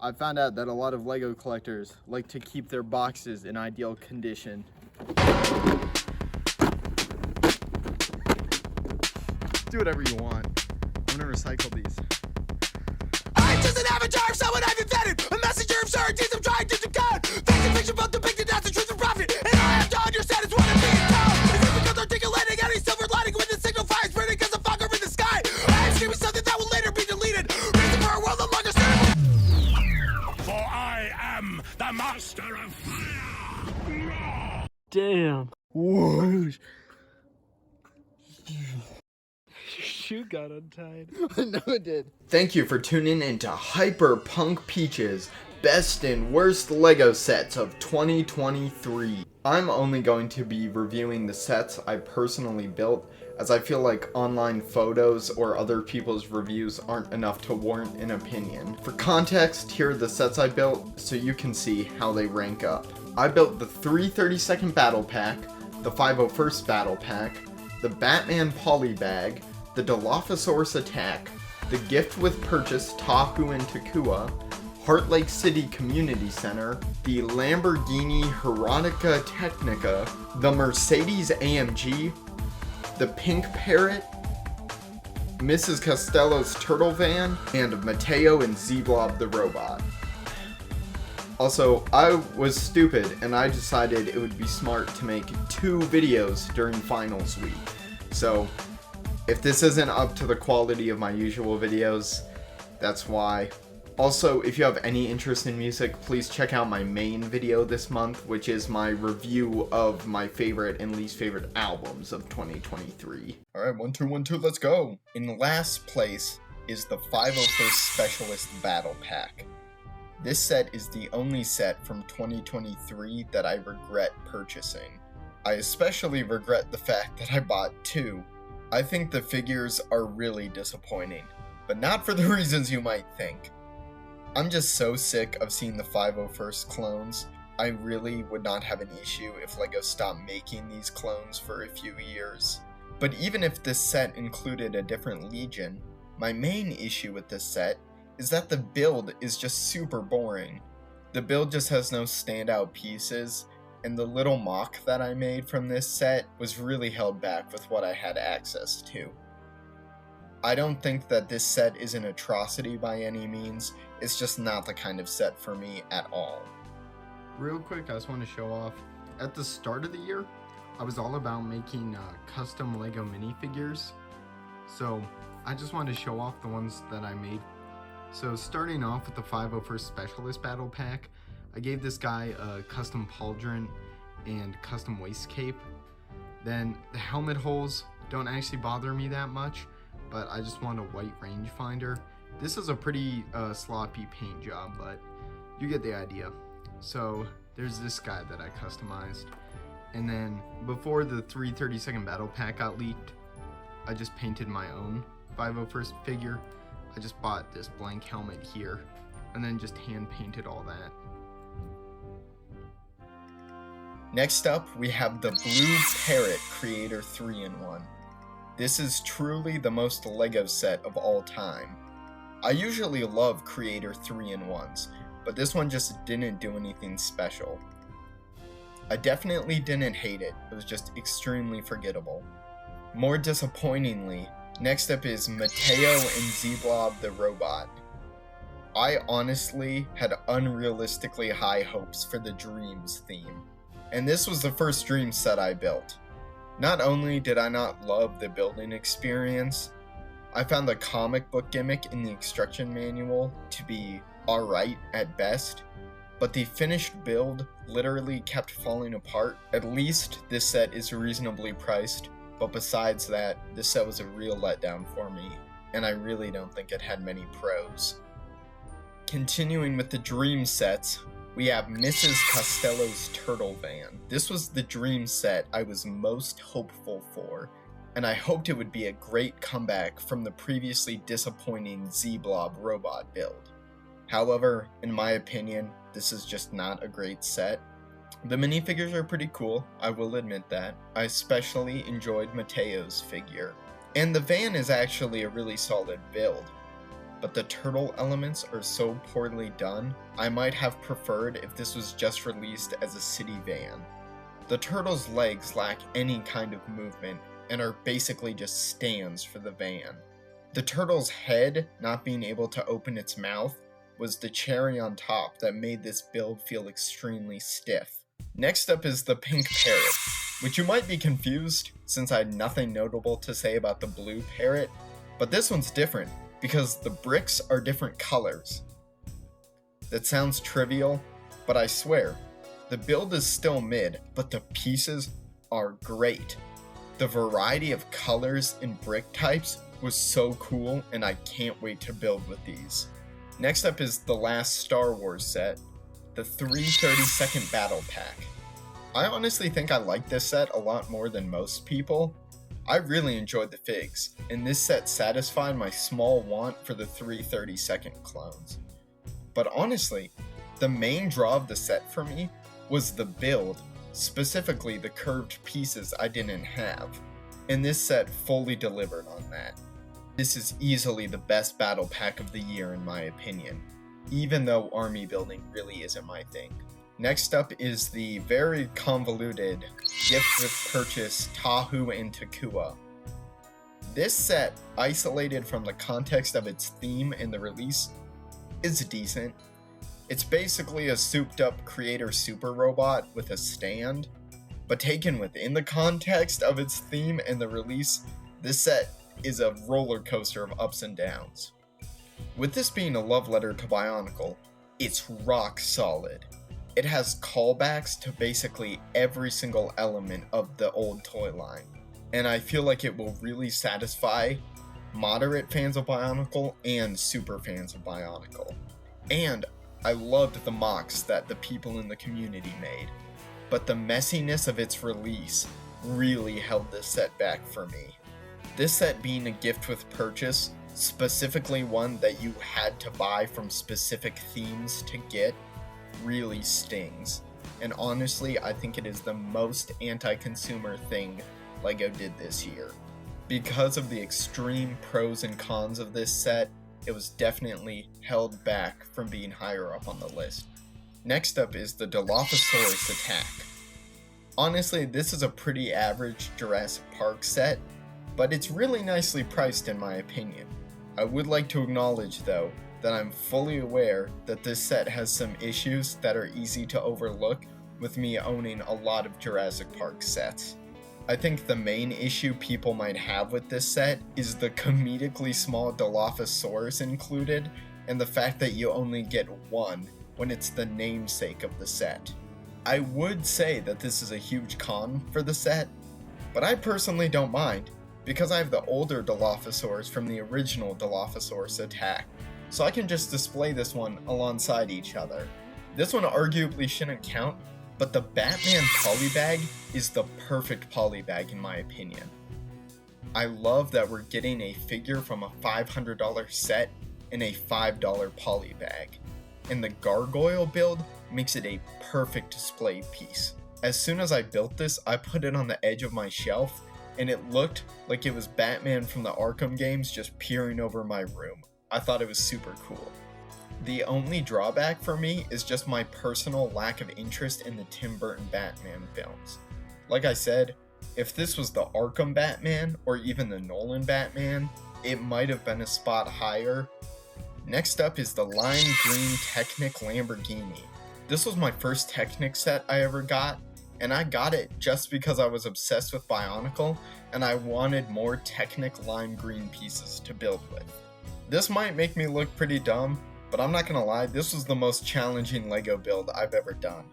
I found out that a lot of Lego collectors like to keep their boxes in ideal condition. Do whatever you want. I'm gonna recycle these. I'm just an avatar of someone I've invented, a messenger of certainties I'm trying to decode. Fiction, fiction, both depicted as the truth and profit, and all I have to understand is what I'm being told. Is it because articulating any silver lining when the signal fires burning because of fog over the sky? I am screaming something that will later be deleted. Reason for a world no longer suitable. For I am the master of fire. Damn. Whoosh. Shoe got untied. I know it did. Thank you for tuning into Hyper Punk Peaches, best and worst Lego sets of 2023. I'm only going to be reviewing the sets I personally built, as I feel like online photos or other people's reviews aren't enough to warrant an opinion. For context, here are the sets I built so you can see how they rank up. I built the 332nd Battle Pack, the 501st Battle Pack, the Batman Poly Bag, the Dilophosaurus Attack, the Gift with Purchase Tahu and Takua, Heart Lake City Community Center, the Lamborghini Heroica Technica, the Mercedes AMG, the Pink Parrot, Mrs. Costello's Turtle Van, and Mateo and Z-Blob the Robot. Also, I was stupid and I decided it would be smart to make 2 videos during finals week. So, if this isn't up to the quality of my usual videos, that's why. Also, if you have any interest in music, please check out my main video this month, which is my review of my favorite and least favorite albums of 2023. Alright, 1, 2, 1, 2, let's go! In last place is the 501st Specialist Battle Pack. This set is the only set from 2023 that I regret purchasing. I especially regret the fact that I bought 2. I think the figures are really disappointing, but not for the reasons you might think. I'm just so sick of seeing the 501st clones. I really would not have an issue if LEGO stopped making these clones for a few years. But even if this set included a different Legion, my main issue with this set is that the build is just super boring. The build just has no standout pieces, and the little mock that I made from this set was really held back with what I had access to. I don't think that this set is an atrocity by any means, it's just not the kind of set for me at all. Real quick, I just want to show off. At the start of the year, I was all about making custom Lego minifigures. So I just wanted to show off the ones that I made. So starting off with the 501st Specialist Battle Pack, I gave this guy a custom pauldron and custom waist cape. Then the helmet holes don't actually bother me that much, but I just want a white rangefinder. This is a pretty sloppy paint job, but you get the idea. So there's this guy that I customized. And then before the 332nd Battle Pack got leaked, I just painted my own 501st figure. I just bought this blank helmet here and then just hand painted all that. Next up, we have the Blue Parrot Creator 3-in-1. This is truly the most LEGO set of all time. I usually love Creator 3-in-1s, but this one just didn't do anything special. I definitely didn't hate it, it was just extremely forgettable. More disappointingly, next up is Mateo and Z-Blob the Robot. I honestly had unrealistically high hopes for the Dreams theme, and this was the first Dreams set I built. Not only did I not love the building experience, I found the comic book gimmick in the instruction manual to be alright at best, but the finished build literally kept falling apart. At least this set is reasonably priced, but besides that, this set was a real letdown for me, and I really don't think it had many pros. Continuing with the Dream sets, we have Mrs. Costello's Turtle Van. This was the Dream set I was most hopeful for, and I hoped it would be a great comeback from the previously disappointing Z-Blob robot build. However, in my opinion, this is just not a great set. The minifigures are pretty cool, I will admit that. I especially enjoyed Mateo's figure. And the van is actually a really solid build. but the turtle elements are so poorly done, I might have preferred if this was just released as a city van. The turtle's legs lack any kind of movement and are basically just stands for the van. The turtle's head not being able to open its mouth was the cherry on top that made this build feel extremely stiff. Next up is the pink parrot, which you might be confused since I had nothing notable to say about the blue parrot, but this one's different because the bricks are different colors. That sounds trivial, but I swear, the build is still mid, but the pieces are great. The variety of colors and brick types was so cool, and I can't wait to build with these. Next up is the last Star Wars set, the 3/32 Battle Pack. I honestly think I like this set a lot more than most people. I really enjoyed the figs, and this set satisfied my small want for the 3/32 clones. But honestly, the main draw of the set for me was the build, specifically the curved pieces I didn't have, and this set fully delivered on that. This is easily the best battle pack of the year in my opinion, even though army building really isn't my thing. Next up is the very convoluted gift with purchase Tahu and Takua. This set, isolated from the context of its theme and the release, is decent. It's basically a souped up creator super robot with a stand, but taken within the context of its theme and the release, this set is a roller coaster of ups and downs. With this being a love letter to Bionicle, it's rock solid. It has callbacks to basically every single element of the old toy line, and I feel like it will really satisfy moderate fans of Bionicle and super fans of Bionicle. And I loved the mocks that the people in the community made, but the messiness of its release really held this set back for me. This set being a gift with purchase, specifically one that you had to buy from specific themes to get, really stings. And honestly, I think it is the most anti-consumer thing LEGO did this year. Because of the extreme pros and cons of this set, it was definitely held back from being higher up on the list. Next up is the Dilophosaurus attack. Honestly, this is a pretty average Jurassic Park set, but it's really nicely priced in my opinion. I would like to acknowledge though, that I'm fully aware that this set has some issues that are easy to overlook with me owning a lot of Jurassic Park sets. I think the main issue people might have with this set is the comedically small Dilophosaurus included, and the fact that you only get one when it's the namesake of the set. I would say that this is a huge con for the set, but I personally don't mind, because I have the older Dilophosaurus from the original Dilophosaurus attack, so I can just display this one alongside each other. This one arguably shouldn't count, but the Batman polybag is the perfect polybag in my opinion. I love that we're getting a figure from a $500 set in a $5 polybag, and the gargoyle build makes it a perfect display piece. As soon as I built this, I put it on the edge of my shelf, and it looked like it was Batman from the Arkham games just peering over my room. I thought it was super cool. The only drawback for me is just my personal lack of interest in the Tim Burton Batman films. Like I said, if this was the Arkham Batman or even the Nolan Batman, it might have been a spot higher. Next up is the lime green Technic Lamborghini. This was my first Technic set I ever got, and I got it just because I was obsessed with Bionicle and I wanted more Technic lime green pieces to build with. This might make me look pretty dumb, but I'm not gonna lie, this was the most challenging LEGO build I've ever done.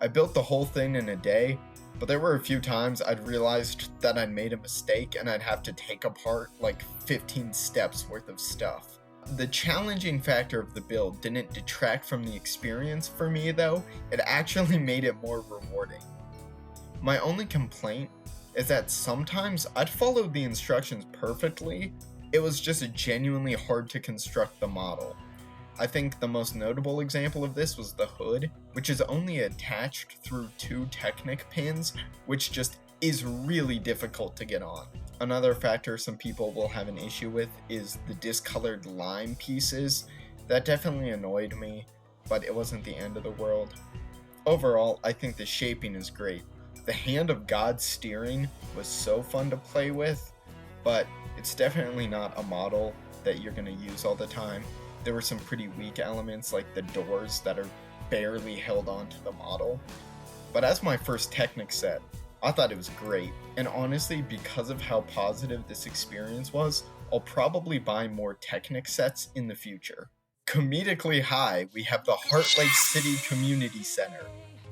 I built the whole thing in a day, but there were a few times I'd realized that I'd made a mistake and I'd have to take apart like 15 steps worth of stuff. The challenging factor of the build didn't detract from the experience for me though, it actually made it more rewarding. My only complaint is that sometimes I'd follow the instructions perfectly, it was just genuinely hard to construct the model. I think the most notable example of this was the hood, which is only attached through 2 Technic pins, which just is really difficult to get on. Another factor some people will have an issue with is the discolored lime pieces. That definitely annoyed me, but it wasn't the end of the world. Overall, I think the shaping is great. The Hand of God steering was so fun to play with, but it's definitely not a model that you're going to use all the time. There were some pretty weak elements like the doors that are barely held onto the model. But as my first Technic set, I thought it was great, and honestly, because of how positive this experience was, I'll probably buy more Technic sets in the future. Comedically high, we have the Heart Lake City Community Center.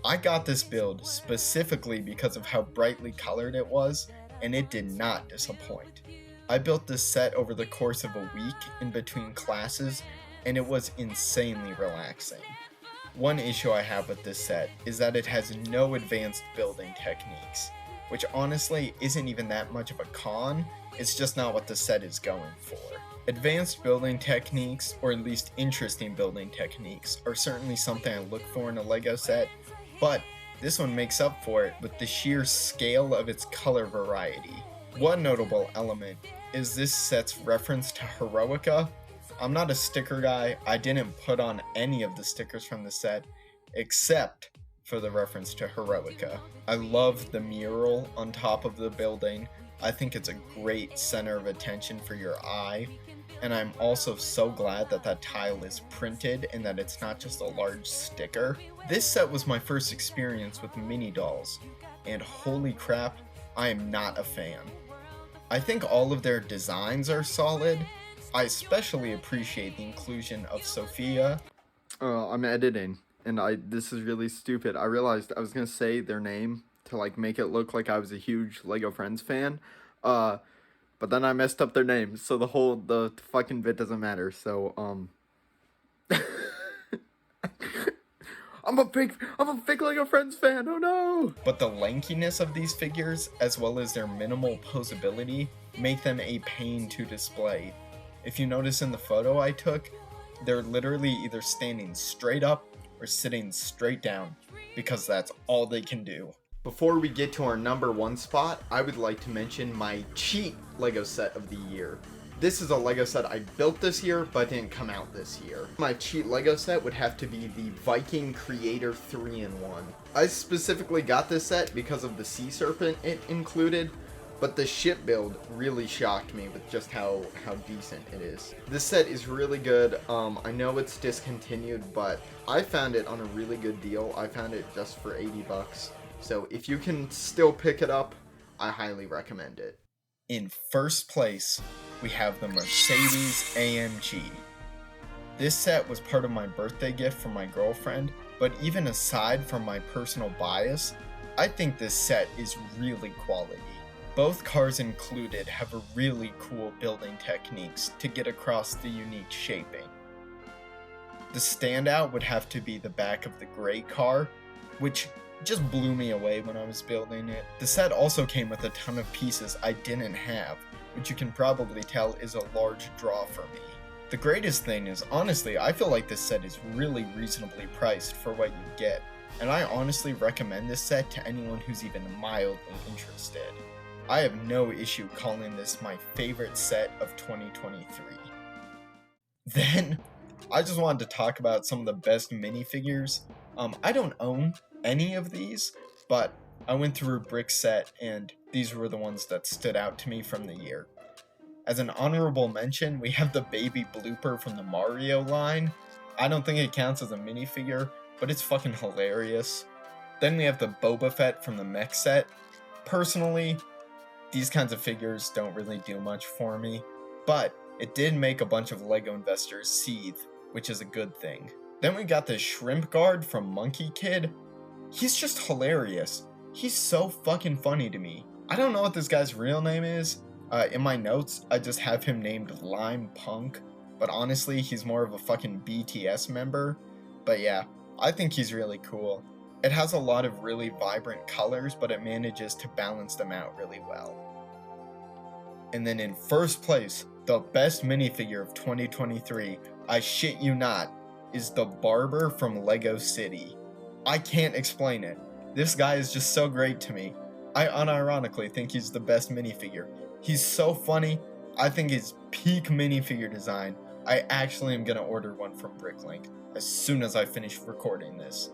I got this build specifically because of how brightly colored it was, and it did not disappoint. I built this set over the course of a week in between classes, and it was insanely relaxing. One issue I have with this set is that it has no advanced building techniques, which honestly isn't even that much of a con, it's just not what the set is going for. Advanced building techniques, or at least interesting building techniques, are certainly something I look for in a LEGO set, but this one makes up for it with the sheer scale of its color variety. One notable element is this set's reference to Heroica. I'm not a sticker guy, I didn't put on any of the stickers from the set, except for the reference to Heroica. I love the mural on top of the building. I think it's a great center of attention for your eye, and I'm also so glad that that tile is printed and that it's not just a large sticker. This set was my first experience with mini dolls, and holy crap, I am not a fan. I think all of their designs are solid. I especially appreciate the inclusion of Sophia. I'm editing, and this is really stupid. I realized I was gonna say their name to like make it look like I was a huge LEGO Friends fan, but then I messed up their name, so the fucking bit doesn't matter. So I'm a big LEGO Friends fan. Oh no! But the lankiness of these figures, as well as their minimal posability, make them a pain to display. If you notice in the photo I took, they're literally either standing straight up or sitting straight down, because that's all they can do. Before we get to our number one spot, I would like to mention my cheat LEGO set of the year. This is a LEGO set I built this year, but didn't come out this year. My cheat LEGO set would have to be the Viking Creator 3-in-1. I specifically got this set because of the sea serpent it included, but the ship build really shocked me with just how decent it is. This set is really good. I know it's discontinued, but I found it on a really good deal. I found it just for 80 bucks. So if you can still pick it up, I highly recommend it. In first place, we have the Mercedes AMG. This set was part of my birthday gift from my girlfriend, but even aside from my personal bias, I think this set is really quality. Both cars included have a really cool building techniques to get across the unique shaping. The standout would have to be the back of the gray car, which just blew me away when I was building it. The set also came with a ton of pieces I didn't have, which you can probably tell is a large draw for me. The greatest thing is, honestly, I feel like this set is really reasonably priced for what you get, and I honestly recommend this set to anyone who's even mildly interested. I have no issue calling this my favorite set of 2023. Then, I just wanted to talk about some of the best minifigures. I don't own any of these, but I went through a brick set and these were the ones that stood out to me from the year. As an honorable mention, we have the baby blooper from the Mario line. I don't think it counts as a minifigure, but it's fucking hilarious. Then we have the Boba Fett from the mech set. Personally, these kinds of figures don't really do much for me, but it did make a bunch of LEGO investors seethe, which is a good thing. Then we got the Shrimp Guard from Monkey Kid. He's just hilarious. He's so fucking funny to me. I don't know what this guy's real name is. In my notes, I just have him named Lime Punk, but honestly, he's more of a fucking BTS member. But yeah, I think he's really cool. It has a lot of really vibrant colors, but it manages to balance them out really well. And then in first place, the best minifigure of 2023, I shit you not, is the Barber from LEGO City. I can't explain it. This guy is just so great to me. I unironically think he's the best minifigure. He's so funny. I think he's peak minifigure design. I actually am gonna order one from Bricklink as soon as I finish recording this.